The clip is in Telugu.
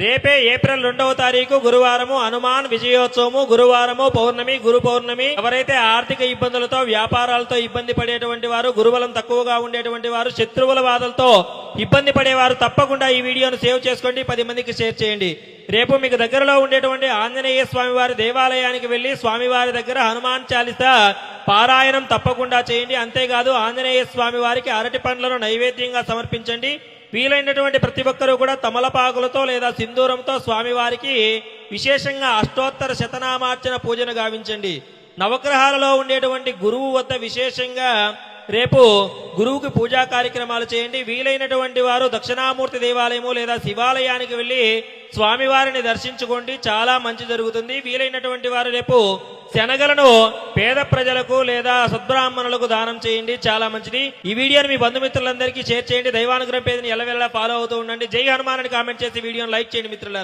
రేపే ఏప్రిల్ 2వ తారీఖు గురువారము హనుమాన్ విజయోత్సవము, గురువారము పౌర్ణమి, గురు పౌర్ణమి. ఎవరైతే ఆర్థిక ఇబ్బందులతో వ్యాపారాలతో ఇబ్బంది పడేటువంటి వారు, గురుబలం తక్కువగా ఉండేటువంటి వారు, శత్రువుల బాధలతో ఇబ్బంది పడేవారు తప్పకుండా ఈ వీడియోను సేవ్ చేసుకోండి, 10 మందికి షేర్ చేయండి. రేపు మీకు దగ్గరలో ఉండేటువంటి ఆంజనేయ స్వామి వారి దేవాలయానికి వెళ్లి స్వామివారి దగ్గర హనుమాన్ చాలీసా పారాయణం తప్పకుండా చేయండి. అంతేకాదు ఆంజనేయ స్వామి వారికి అరటి పండ్లను నైవేద్యంగా సమర్పించండి. వీలైనటువంటి ప్రతి ఒక్కరూ కూడా తమలపాకులతో లేదా సింధూరంతో స్వామివారికి విశేషంగా అష్టోత్తర శతనామార్చన పూజను గావించండి. నవగ్రహాలలో ఉండేటువంటి గురువు వద్ద విశేషంగా రేపు గురువుకి పూజా కార్యక్రమాలు చేయండి. వీలైనటువంటి వారు దక్షిణామూర్తి దేవాలయము లేదా శివాలయానికి వెళ్లి స్వామివారిని దర్శించుకోండి, చాలా మంచి జరుగుతుంది. వీలైనటువంటి వారు రేపు శనగలను పేద ప్రజలకు లేదా సద్బ్రాహ్మణులకు దానం చేయండి, చాలా మంచిది. ఈ వీడియోని మీ బంధుమిత్రులందరికీ షేర్ చేయండి. దైవానుగ్రహం పేరుని ఎల్లవెల్లా ఫాలో అవుతూ ఉండండి. జై హనుమాన్ అని కామెంట్ చేసి వీడియోని లైక్ చేయండి మిత్రులారా.